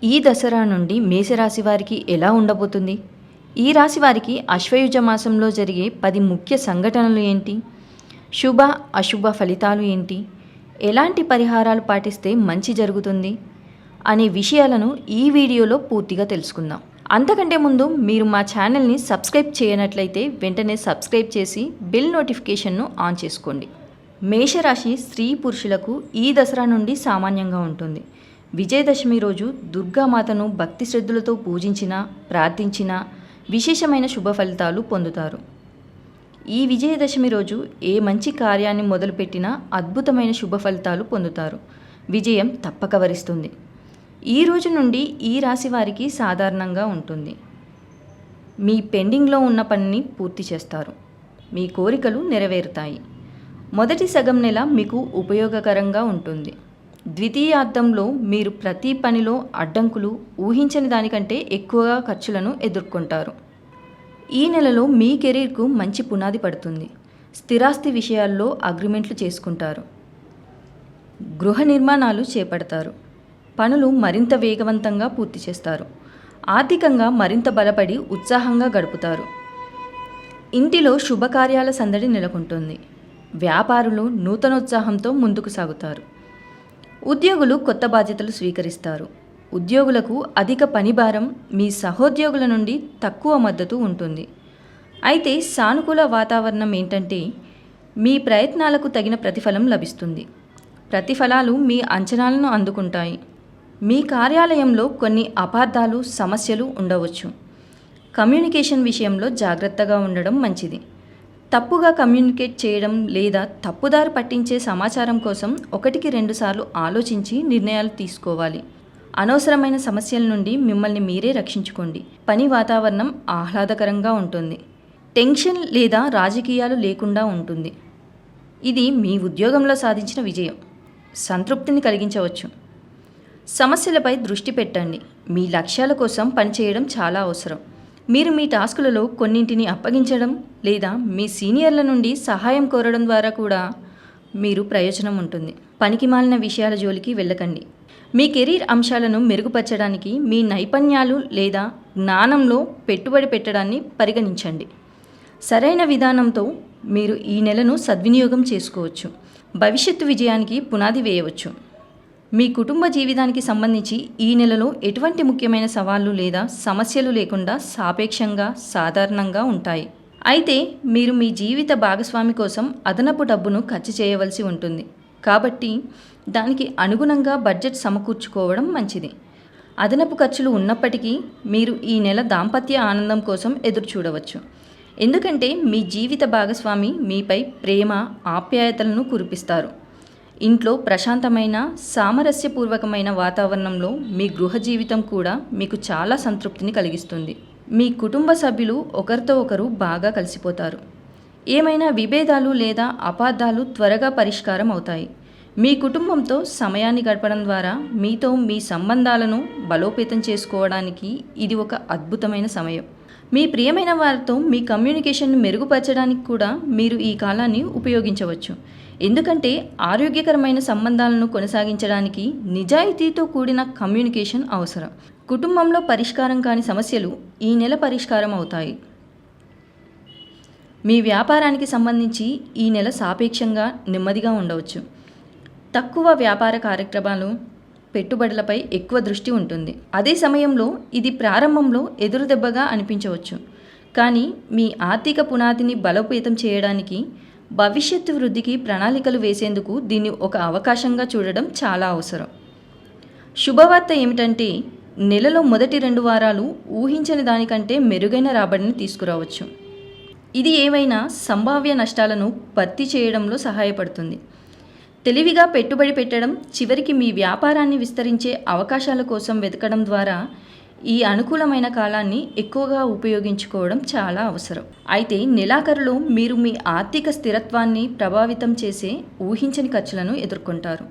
ఈ దసరా నుండి మేషరాశి వారికి ఎలా ఉండబోతుంది? ఈ రాశి వారికి అశ్వయుజ మాసంలో జరిగే 10 ముఖ్య సంఘటనలు ఏంటి? శుభ, అశుభ ఫలితాలు ఏంటి? ఎలాంటి పరిహారాలు పాటిస్తే మంచి జరుగుతుంది? అనే విషయాలను ఈ వీడియోలో పూర్తిగా తెలుసుకుందాం. అంతకంటే ముందు మీరు మా ఛానల్ని సబ్స్క్రైబ్ చేయనట్లయితే వెంటనే సబ్స్క్రైబ్ చేసి బెల్ నోటిఫికేషన్ను ఆన్ చేసుకోండి. మేషరాశి స్త్రీ పురుషులకు ఈ దసరా నుండి సామాన్యంగా ఉంటుంది. విజయదశమి రోజు దుర్గామాతను భక్తి శ్రద్ధలతో పూజించినా ప్రార్థించినా విశేషమైన శుభ ఫలితాలు పొందుతారు. ఈ విజయదశమి రోజు ఏ మంచి కార్యాన్ని మొదలుపెట్టినా అద్భుతమైన శుభ ఫలితాలు పొందుతారు. విజయం తప్పక వరిస్తుంది. ఈ రోజు నుండి ఈ రాశి వారికి సాధారణంగా ఉంటుంది. మీ పెండింగ్లో ఉన్న పనిని పూర్తి చేస్తారు. మీ కోరికలు నెరవేరుతాయి. మొదటి సగం నెల మీకు ఉపయోగకరంగా ఉంటుంది. ద్వితీయార్థంలో మీరు ప్రతి పనిలో అడ్డంకులు, ఊహించని దానికంటే ఎక్కువగా ఖర్చులను ఎదుర్కొంటారు. ఈ నెలలో మీ కెరీర్కు మంచి పునాది పడుతుంది. స్థిరాస్తి విషయాల్లో అగ్రిమెంట్లు చేసుకుంటారు. గృహ నిర్మాణాలు చేపడతారు. పనులు మరింత వేగవంతంగా పూర్తి చేస్తారు. ఆర్థికంగా మరింత బలపడి ఉత్సాహంగా గడుపుతారు. ఇంటిలో శుభకార్యాల సందడి నెలకొంటుంది. వ్యాపారులు నూతనోత్సాహంతో ముందుకు సాగుతారు. ఉద్యోగులు కొత్త బాధ్యతలు స్వీకరిస్తారు. ఉద్యోగులకు అధిక పనిభారం, మీ సహోద్యోగుల నుండి తక్కువ మద్దతు ఉంటుంది. అయితే సానుకూల వాతావరణం ఏంటంటే మీ ప్రయత్నాలకు తగిన ప్రతిఫలం లభిస్తుంది. ప్రతిఫలాలు మీ అంచనాలను అందుకుంటాయి. మీ కార్యాలయంలో కొన్ని అపార్థాలు, సమస్యలు ఉండవచ్చు. కమ్యూనికేషన్ విషయంలో జాగ్రత్తగా ఉండడం మంచిది. తప్పుగా కమ్యూనికేట్ చేయడం లేదా తప్పుదారి పట్టించే సమాచారం కోసం 1-2 సార్లు ఆలోచించి నిర్ణయాలు తీసుకోవాలి. అనవసరమైన సమస్యల నుండి మిమ్మల్ని మీరే రక్షించుకోండి. పని వాతావరణం ఆహ్లాదకరంగా ఉంటుంది. టెన్షన్ లేదా రాజకీయాలు లేకుండా ఉంటుంది. ఇది మీ ఉద్యోగంలో సాధించిన విజయం. సంతృప్తిని కలిగించవచ్చు. సమస్యలపై దృష్టి పెట్టండి. మీ లక్ష్యాల కోసం పనిచేయడం చాలా అవసరం. మీరు మీ టాస్కులలో కొన్నింటిని అప్పగించడం లేదా మీ సీనియర్ల నుండి సహాయం కోరడం ద్వారా కూడా మీరు ప్రయోజనం ఉంటుంది. పనికిమాలిన విషయాల జోలికి వెళ్ళకండి. మీ కెరీర్ అంశాలను మెరుగుపరచడానికి మీ నైపుణ్యాలు లేదా జ్ఞానంలో పెట్టుబడి పెట్టడాన్ని పరిగణించండి. సరైన విధానంతో మీరు ఈ నెలను సద్వినియోగం చేసుకోవచ్చు. భవిష్యత్తు విజయానికి పునాది వేయవచ్చు. మీ కుటుంబ జీవితానికి సంబంధించి ఈ నెలలో ఎటువంటి ముఖ్యమైన సవాళ్లు లేదా సమస్యలు లేకుండా సాపేక్షంగా సాధారణంగా ఉంటాయి. అయితే మీరు మీ జీవిత భాగస్వామి కోసం అదనపు డబ్బును ఖర్చు చేయవలసి ఉంటుంది. కాబట్టి దానికి అనుగుణంగా బడ్జెట్ సమకూర్చుకోవడం మంచిది. అదనపు ఖర్చులు ఉన్నప్పటికీ మీరు ఈ నెల దాంపత్య ఆనందం కోసం ఎదురు చూడవచ్చు. ఎందుకంటే మీ జీవిత భాగస్వామి మీపై ప్రేమ, ఆప్యాయతలను కురిపిస్తారు. ఇంట్లో ప్రశాంతమైన, సామరస్యపూర్వకమైన వాతావరణంలో మీ గృహ జీవితం కూడా మీకు చాలా సంతృప్తిని కలిగిస్తుంది. మీ కుటుంబ సభ్యులు ఒకరితో ఒకరు బాగా కలిసిపోతారు. ఏమైనా విభేదాలు లేదా అపార్థాలు త్వరగా పరిష్కారం అవుతాయి. మీ కుటుంబంతో సమయాన్ని గడపడం ద్వారా మీతో మీ సంబంధాలను బలోపేతం చేసుకోవడానికి ఇది ఒక అద్భుతమైన సమయం. మీ ప్రియమైన వారితో మీ కమ్యూనికేషన్ను మెరుగుపరచడానికి కూడా మీరు ఈ కాలాన్ని ఉపయోగించవచ్చు. ఎందుకంటే ఆరోగ్యకరమైన సంబంధాలను కొనసాగించడానికి నిజాయితీతో కూడిన కమ్యూనికేషన్ అవసరం. కుటుంబంలో పరిష్కారం కాని సమస్యలు ఈ నెల పరిష్కారం అవుతాయి. మీ వ్యాపారానికి సంబంధించి ఈ నెల సాపేక్షంగా నెమ్మదిగా ఉండవచ్చు. తక్కువ వ్యాపార కార్యక్రమాలు, పెట్టుబడులపై ఎక్కువ దృష్టి ఉంటుంది. అదే సమయంలో ఇది ప్రారంభంలో ఎదురుదెబ్బగా అనిపించవచ్చు. కానీ మీ ఆర్థిక పునాదిని బలోపేతం చేయడానికి, భవిష్యత్తు వృద్ధికి ప్రణాళికలు వేసేందుకు దీన్ని ఒక అవకాశంగా చూడడం చాలా అవసరం. శుభవార్త ఏమిటంటే నెలలో మొదటి 2 వారాలు ఊహించని దానికంటే మెరుగైన రాబడిని తీసుకురావచ్చు. ఇది ఏవైనా సంభావ్య నష్టాలను భర్తీ చేయడంలో సహాయపడుతుంది. తెలివిగా పెట్టుబడి పెట్టడం, చివరికి మీ వ్యాపారాన్ని విస్తరించే అవకాశాల కోసం వెతకడం ద్వారా ఈ అనుకూలమైన కాలాన్ని ఎక్కువగా ఉపయోగించుకోవడం చాలా అవసరం. అయితే నెలాఖరులో మీరు మీ ఆర్థిక స్థిరత్వాన్ని ప్రభావితం చేసే ఊహించని ఖర్చులను ఎదుర్కొంటారు.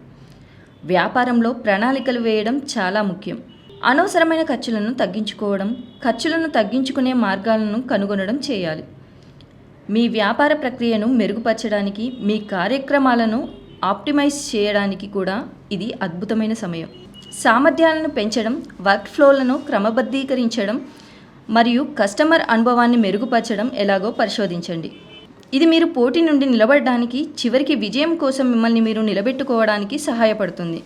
వ్యాపారంలో ప్రణాళికలు వేయడం చాలా ముఖ్యం. అనవసరమైన ఖర్చులను తగ్గించుకోవడం, ఖర్చులను తగ్గించుకునే మార్గాలను కనుగొనడం చేయాలి. మీ వ్యాపార ప్రక్రియను మెరుగుపరచడానికి, మీ కార్యక్రమాలను ఆప్టిమైజ్ చేయడానికి కూడా ఇది అద్భుతమైన సమయం. సామర్థ్యాలను పెంచడం, వర్క్ ఫ్లోలను క్రమబద్ధీకరించడం మరియు కస్టమర్ అనుభవాన్ని మెరుగుపరచడం ఎలాగో పరిశోధించండి. ఇది మీరు పోటీ నుండి నిలబడడానికి, చివరికి విజయం కోసం మిమ్మల్ని మీరు నిలబెట్టుకోవడానికి సహాయపడుతుంది.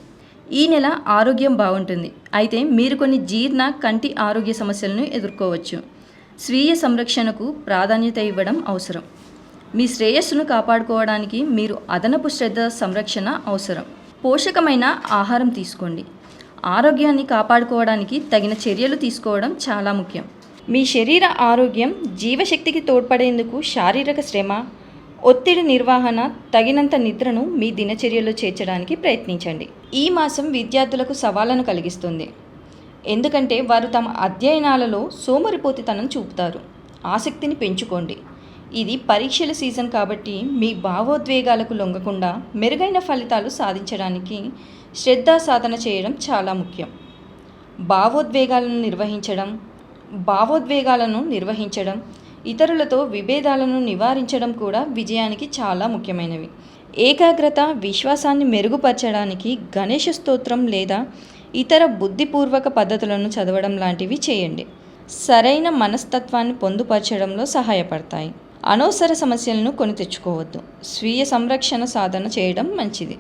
ఈ నెల ఆరోగ్యం బాగుంటుంది, అయితే మీరు కొన్ని జీర్ణ, కంటి ఆరోగ్య సమస్యలను ఎదుర్కోవచ్చు. స్వీయ సంరక్షణకు ప్రాధాన్యత ఇవ్వడం అవసరం. మీ శ్రేయస్సును కాపాడుకోవడానికి మీరు అదనపు శ్రద్ధ, సంరక్షణ అవసరం. పోషకమైన ఆహారం తీసుకోండి. ఆరోగ్యాన్ని కాపాడుకోవడానికి తగిన చర్యలు తీసుకోవడం చాలా ముఖ్యం. మీ శరీర ఆరోగ్యం, జీవశక్తికి తోడ్పడేందుకు శారీరక శ్రమ, ఒత్తిడి నిర్వహణ, తగినంత నిద్రను మీ దినచర్యలో చేర్చడానికి ప్రయత్నించండి. ఈ మాసం విద్యార్థులకు సవాళ్లను కలిగిస్తుంది, ఎందుకంటే వారు తమ అధ్యయనాలలో సోమరిపోతుతనం చూపుతారు. ఆసక్తిని పెంచుకోండి. ఇది పరీక్షల సీజన్ కాబట్టి మీ భావోద్వేగాలకు లొంగకుండా మెరుగైన ఫలితాలు సాధించడానికి శ్రద్ధా సాధన చేయడం చాలా ముఖ్యం. భావోద్వేగాలను నిర్వహించడం, ఇతరులతో విభేదాలను నివారించడం కూడా విజయానికి చాలా ముఖ్యమైనవి. ఏకాగ్రత, విశ్వాసాన్ని మెరుగుపరచడానికి గణేష స్తోత్రం లేదా ఇతర బుద్ధిపూర్వక పద్ధతులను చదవడం లాంటివి చేయండి. సరైన మనస్తత్వాన్ని పొందుపరచడంలో సహాయపడతాయి. అనవసర సమస్యలను కొని తెచ్చుకోవద్దు. స్వీయ సంరక్షణ సాధన చేయడం మంచిది.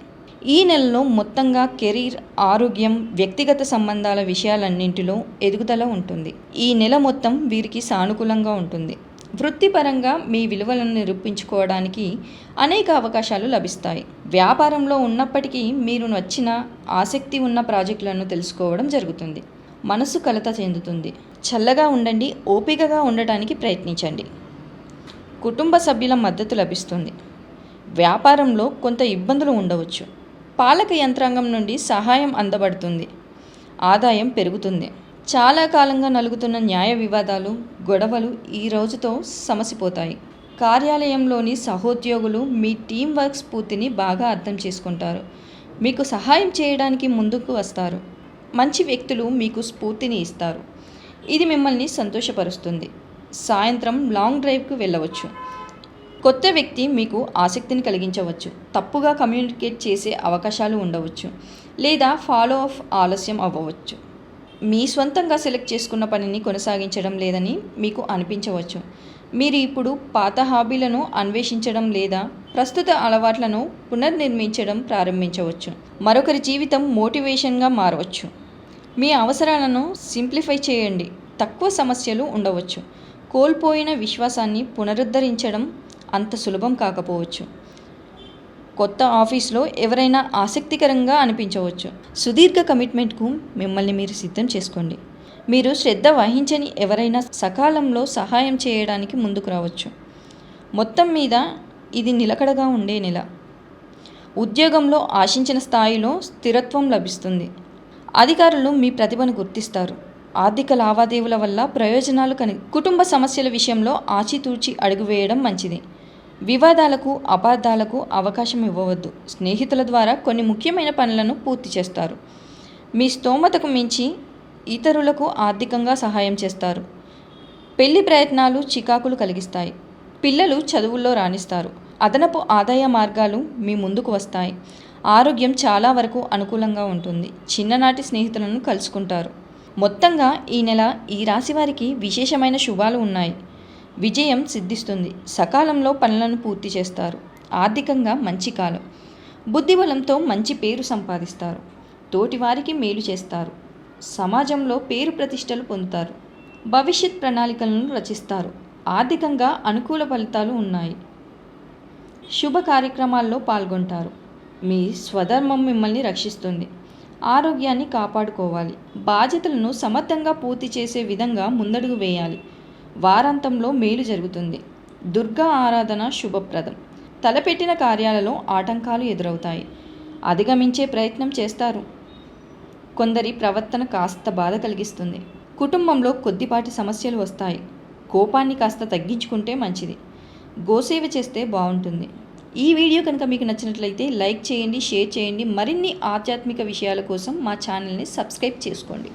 ఈ నెలలో మొత్తంగా కెరీర్, ఆరోగ్యం, వ్యక్తిగత సంబంధాల విషయాలన్నింటిలో ఎదుగుదల ఉంటుంది. ఈ నెల మొత్తం వీరికి సానుకూలంగా ఉంటుంది. వృత్తిపరంగా మీ విలువలను నిరూపించుకోవడానికి అనేక అవకాశాలు లభిస్తాయి. వ్యాపారంలో ఉన్నప్పటికీ మీరు నచ్చిన, ఆసక్తి ఉన్న ప్రాజెక్టులను తెలుసుకోవడం జరుగుతుంది. మనసు కలత చెందుతుంది. చల్లగా ఉండండి, ఓపికగా ఉండటానికి ప్రయత్నించండి. కుటుంబ సభ్యుల మద్దతు లభిస్తుంది. వ్యాపారంలో కొంత ఇబ్బందులు ఉండవచ్చు. పాలక యంత్రాంగం నుండి సహాయం అందబడుతుంది. ఆదాయం పెరుగుతుంది. చాలా కాలంగా నలుగుతున్న న్యాయ వివాదాలు, గొడవలు ఈ రోజుతో సమసిపోతాయి. కార్యాలయంలోని సహోద్యోగులు మీ టీం వర్క్ స్ఫూర్తిని బాగా అర్థం చేసుకుంటారు. మీకు సహాయం చేయడానికి ముందుకు వస్తారు. మంచి వ్యక్తులు మీకు స్ఫూర్తిని ఇస్తారు. ఇది మిమ్మల్ని సంతోషపరుస్తుంది. సాయంత్రం లాంగ్ డ్రైవ్కు వెళ్ళవచ్చు. కొత్త వ్యక్తి మీకు ఆసక్తిని కలిగించవచ్చు. తప్పుగా కమ్యూనికేట్ చేసే అవకాశాలు ఉండవచ్చు, లేదా ఫాలో అప్ ఆలస్యం అవ్వవచ్చు. మీ స్వంతంగా సెలెక్ట్ చేసుకున్న పనిని కొనసాగించడం లేదని మీకు అనిపించవచ్చు. మీరు ఇప్పుడు పాత హాబీలను అన్వేషించడం లేదా ప్రస్తుత అలవాట్లను పునర్నిర్మించడం ప్రారంభించవచ్చు. మరొకరి జీవితం మోటివేషన్గా మారవచ్చు. మీ అవసరాలను సింప్లిఫై చేయండి. తక్కువ సమస్యలు ఉండవచ్చు. కోల్పోయిన విశ్వాసాన్ని పునరుద్ధరించడం అంత సులభం కాకపోవచ్చు. కొత్త ఆఫీస్లో ఎవరైనా ఆసక్తికరంగా అనిపించవచ్చు. సుదీర్ఘ కమిట్మెంట్కు మిమ్మల్ని మీరు సిద్ధం చేసుకోండి. మీరు శ్రద్ధ వహించని ఎవరైనా సకాలంలో సహాయం చేయడానికి ముందుకు రావచ్చు. మొత్తం మీద ఇది నిలకడగా ఉండే నెల. ఉద్యోగంలో ఆశించిన స్థాయిలో స్థిరత్వం లభిస్తుంది. అధికారులు మీ ప్రతిభను గుర్తిస్తారు. ఆర్థిక లావాదేవీల వల్ల ప్రయోజనాలు కుటుంబ సమస్యల విషయంలో ఆచితూచి అడుగు వేయడం మంచిది. వివాదాలకు, అపార్థాలకు అవకాశం ఇవ్వవద్దు. స్నేహితుల ద్వారా కొన్ని ముఖ్యమైన పనులను పూర్తి చేస్తారు. మీ స్తోమతకు మించి ఇతరులకు ఆర్థికంగా సహాయం చేస్తారు. పెళ్లి ప్రయత్నాలు చికాకులు కలిగిస్తాయి. పిల్లలు చదువుల్లో రాణిస్తారు. అదనపు ఆదాయ మార్గాలు మీ ముందుకు వస్తాయి. ఆరోగ్యం చాలా వరకు అనుకూలంగా ఉంటుంది. చిన్ననాటి స్నేహితులను కలుసుకుంటారు. మొత్తంగా ఈ నెల ఈ రాశి వారికి విశేషమైన శుభాలు ఉన్నాయి. విజయం సిద్ధిస్తుంది. సకాలంలో పనులను పూర్తి చేస్తారు. ఆర్థికంగా మంచి కాలం. బుద్ధిబలంతో మంచి పేరు సంపాదిస్తారు. తోటివారికి మేలు చేస్తారు. సమాజంలో పేరు ప్రతిష్టలు పొందుతారు. భవిష్యత్ ప్రణాళికలను రచిస్తారు. ఆర్థికంగా అనుకూల ఫలితాలు ఉన్నాయి. శుభ కార్యక్రమాల్లో పాల్గొంటారు. మీ స్వధర్మం మిమ్మల్ని రక్షిస్తుంది. ఆరోగ్యాన్ని కాపాడుకోవాలి. బాధ్యతలను సమర్థంగా పూర్తి చేసే విధంగా ముందడుగు వేయాలి. వారాంతంలో మేలు జరుగుతుంది. దుర్గా ఆరాధన శుభప్రదం. తలపెట్టిన కార్యాలలో ఆటంకాలు ఎదురవుతాయి. అధిగమించే ప్రయత్నం చేస్తారు. కొందరి ప్రవర్తన కాస్త బాధ కలిగిస్తుంది. కుటుంబంలో కొద్దిపాటి సమస్యలు వస్తాయి. కోపాన్ని కాస్త తగ్గించుకుంటే మంచిది. గోసేవ చేస్తే బాగుంటుంది. ఈ వీడియో కనుక మీకు నచ్చినట్లయితే లైక్ చేయండి, షేర్ చేయండి. మరిన్ని ఆధ్యాత్మిక విషయాల కోసం మా ఛానల్ని సబ్స్క్రైబ్ చేసుకోండి.